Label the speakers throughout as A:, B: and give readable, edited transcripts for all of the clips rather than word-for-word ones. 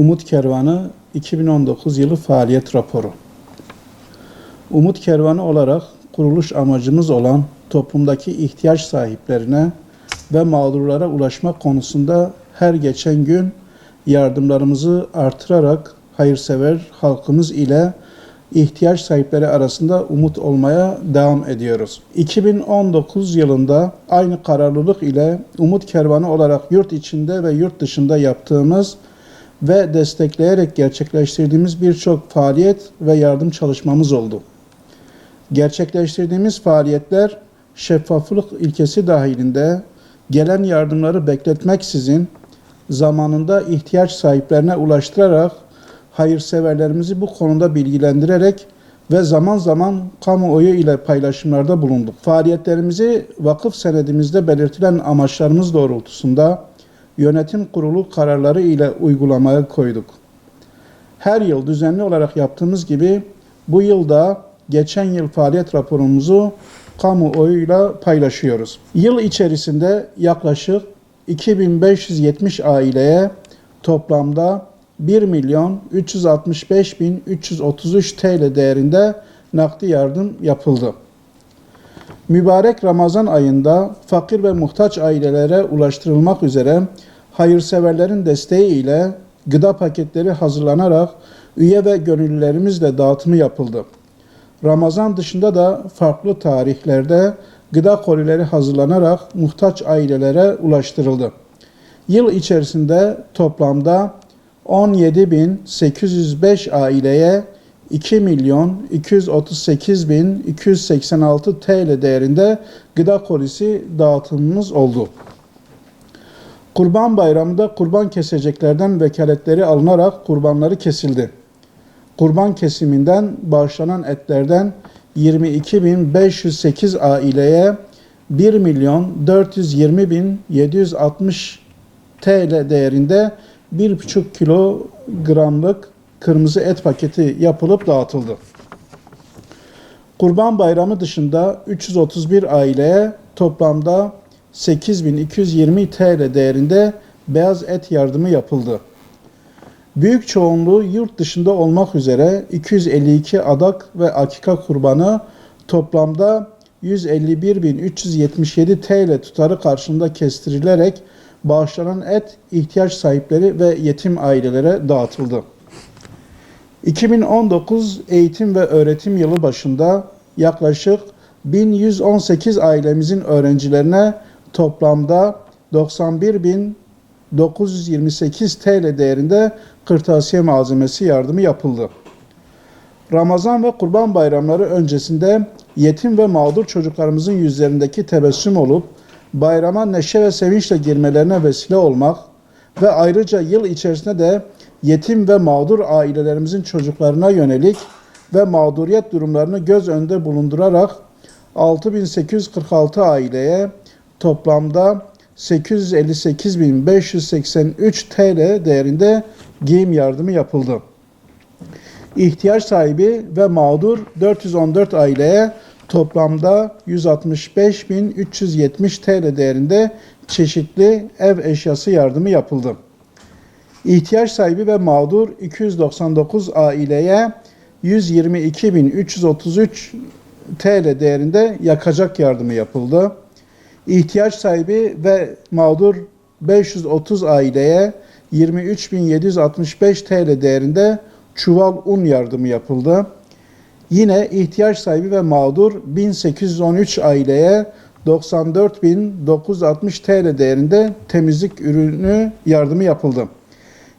A: Umut Kervanı 2019 yılı faaliyet raporu. Umut Kervanı olarak kuruluş amacımız olan toplumdaki ihtiyaç sahiplerine ve mağdurlara ulaşmak konusunda her geçen gün yardımlarımızı artırarak hayırsever halkımız ile ihtiyaç sahipleri arasında umut olmaya devam ediyoruz. 2019 yılında aynı kararlılık ile Umut Kervanı olarak yurt içinde ve yurt dışında yaptığımız ve destekleyerek gerçekleştirdiğimiz birçok faaliyet ve yardım çalışmamız oldu. Gerçekleştirdiğimiz faaliyetler şeffaflık ilkesi dahilinde gelen yardımları bekletmeksizin zamanında ihtiyaç sahiplerine ulaştırarak hayırseverlerimizi bu konuda bilgilendirerek ve zaman zaman kamuoyu ile paylaşımlarda bulunduk. Faaliyetlerimizi vakıf senedimizde belirtilen amaçlarımız doğrultusunda yönetim kurulu kararları ile uygulamaya koyduk. Her yıl düzenli olarak yaptığımız gibi bu yıl da geçen yıl faaliyet raporumuzu kamuoyuyla paylaşıyoruz. Yıl içerisinde yaklaşık 2570 aileye toplamda 1.365.333 TL değerinde nakdi yardım yapıldı. Mübarek Ramazan ayında fakir ve muhtaç ailelere ulaştırılmak üzere hayırseverlerin desteği ile gıda paketleri hazırlanarak üye ve gönüllülerimizle dağıtımı yapıldı. Ramazan dışında da farklı tarihlerde gıda kolileri hazırlanarak muhtaç ailelere ulaştırıldı. Yıl içerisinde toplamda 17.805 aileye 2.238.286 TL değerinde gıda kolisi dağıtımımız oldu. Kurban Bayramı'nda kurban keseceklerden vekaletleri alınarak kurbanları kesildi. Kurban kesiminden bağışlanan etlerden 22.508 aileye 1.420.760 TL değerinde 1,5 kilogramlık kırmızı et paketi yapılıp dağıtıldı. Kurban Bayramı dışında 331 aileye toplamda 8.220 TL değerinde beyaz et yardımı yapıldı. Büyük çoğunluğu yurt dışında olmak üzere 252 adak ve akika kurbanı toplamda 151.377 TL tutarı karşılığında kestirilerek bağışlanan et ihtiyaç sahipleri ve yetim ailelere dağıtıldı. 2019 eğitim ve öğretim yılı başında yaklaşık 1118 ailemizin öğrencilerine toplamda 91.928 TL değerinde kırtasiye malzemesi yardımı yapıldı. Ramazan ve Kurban bayramları öncesinde yetim ve mağdur çocuklarımızın yüzlerindeki tebessüm olup bayrama neşe ve sevinçle girmelerine vesile olmak ve ayrıca yıl içerisinde de yetim ve mağdur ailelerimizin çocuklarına yönelik ve mağduriyet durumlarını göz önünde bulundurarak 6.846 aileye toplamda 858.583 TL değerinde giyim yardımı yapıldı. İhtiyaç sahibi ve mağdur 414 aileye toplamda 165.370 TL değerinde çeşitli ev eşyası yardımı yapıldı. İhtiyaç sahibi ve mağdur 299 aileye 122.333 TL değerinde yakacak yardımı yapıldı. İhtiyaç sahibi ve mağdur 530 aileye 23.765 TL değerinde çuval un yardımı yapıldı. Yine ihtiyaç sahibi ve mağdur 1813 aileye 94.960 TL değerinde temizlik ürünü yardımı yapıldı.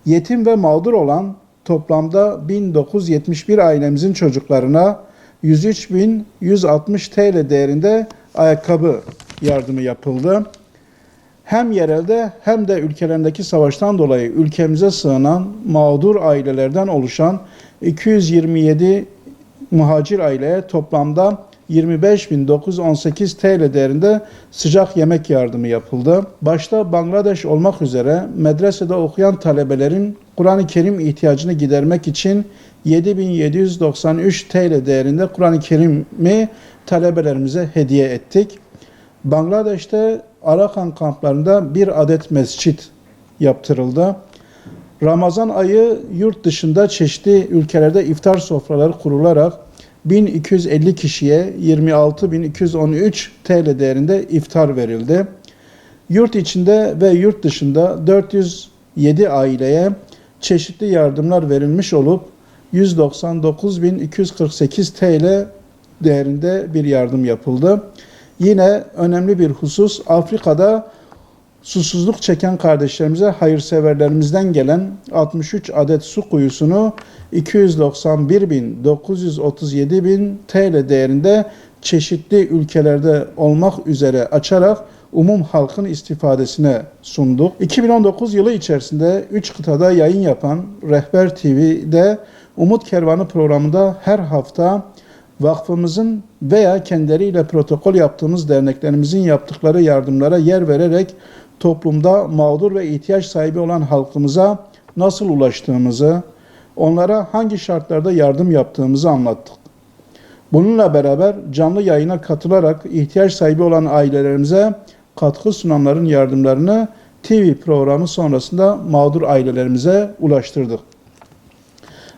A: Yetim ve mağdur olan toplamda 1971 ailemizin çocuklarına 103.160 TL değerinde ayakkabı yardımı yapıldı. Hem yerelde hem de ülkelerindeki savaştan dolayı ülkemize sığınan mağdur ailelerden oluşan 227 muhacir aileye toplamda 25.918 TL değerinde sıcak yemek yardımı yapıldı. Başta Bangladeş olmak üzere medresede okuyan talebelerin Kur'an-ı Kerim ihtiyacını gidermek için 7.793 TL değerinde Kur'an-ı Kerim'i talebelerimize hediye ettik. Bangladeş'te Arakan kamplarında bir adet mescit yaptırıldı. Ramazan ayı yurt dışında çeşitli ülkelerde iftar sofraları kurularak 1250 kişiye 26.213 TL değerinde iftar verildi. Yurt içinde ve yurt dışında 407 aileye çeşitli yardımlar verilmiş olup 199.248 TL değerinde bir yardım yapıldı. Yine önemli bir husus, Afrika'da susuzluk çeken kardeşlerimize hayırseverlerimizden gelen 63 adet su kuyusunu 291.937 TL değerinde çeşitli ülkelerde olmak üzere açarak umum halkın istifadesine sunduk. 2019 yılı içerisinde 3 kıtada yayın yapan Rehber TV'de Umut Kervanı programında her hafta vakfımızın veya kendileriyle protokol yaptığımız derneklerimizin yaptıkları yardımlara yer vererek toplumda mağdur ve ihtiyaç sahibi olan halkımıza nasıl ulaştığımızı, onlara hangi şartlarda yardım yaptığımızı anlattık. Bununla beraber canlı yayına katılarak ihtiyaç sahibi olan ailelerimize katkı sunanların yardımlarını TV programı sonrasında mağdur ailelerimize ulaştırdık.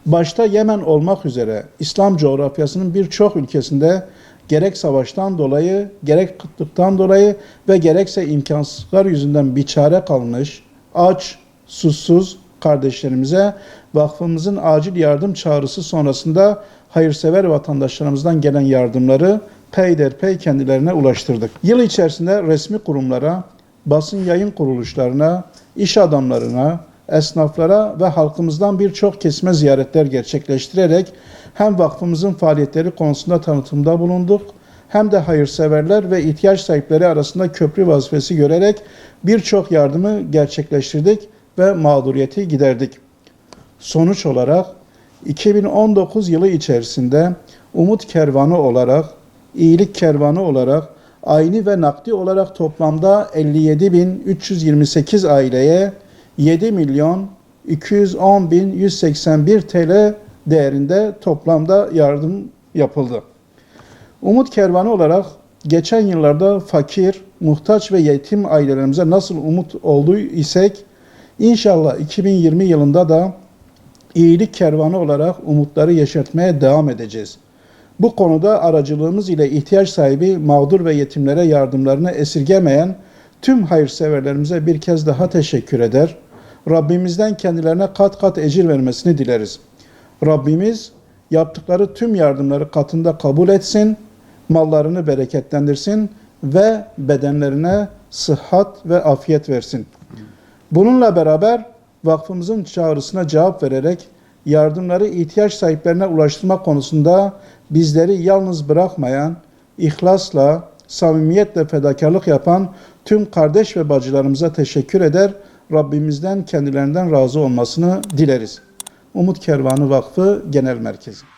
A: Başta Yemen olmak üzere İslam coğrafyasının birçok ülkesinde gerek savaştan dolayı, gerek kıtlıktan dolayı ve gerekse imkansızlıklar yüzünden biçare kalmış, aç, susuz kardeşlerimize vakfımızın acil yardım çağrısı sonrasında hayırsever vatandaşlarımızdan gelen yardımları peyderpey kendilerine ulaştırdık. Yıl içerisinde resmi kurumlara, basın yayın kuruluşlarına, iş adamlarına, esnaflara ve halkımızdan birçok kesime ziyaretler gerçekleştirerek hem vakfımızın faaliyetleri konusunda tanıtımda bulunduk, hem de hayırseverler ve ihtiyaç sahipleri arasında köprü vazifesi görerek birçok yardımı gerçekleştirdik ve mağduriyeti giderdik. Sonuç olarak 2019 yılı içerisinde Umut Kervanı olarak, İyilik Kervanı olarak, ayni ve nakdi olarak toplamda 57.328 aileye 7.210.181 TL değerinde toplamda yardım yapıldı. Umut Kervanı olarak geçen yıllarda fakir, muhtaç ve yetim ailelerimize nasıl umut olduğu isek, inşallah 2020 yılında da iyilik kervanı olarak umutları yeşertmeye devam edeceğiz. Bu konuda aracılığımız ile ihtiyaç sahibi mağdur ve yetimlere yardımlarını esirgemeyen tüm hayırseverlerimize bir kez daha teşekkür eder. Rabbimizden kendilerine kat kat ecir vermesini dileriz. Rabbimiz yaptıkları tüm yardımları katında kabul etsin, mallarını bereketlendirsin ve bedenlerine sıhhat ve afiyet versin. Bununla beraber vakfımızın çağrısına cevap vererek yardımları ihtiyaç sahiplerine ulaştırma konusunda bizleri yalnız bırakmayan, ihlasla, samimiyetle fedakarlık yapan tüm kardeş ve bacılarımıza teşekkür eder, Rabbimizden kendilerinden razı olmasını dileriz. Umut Kervanı Vakfı Genel Merkezi.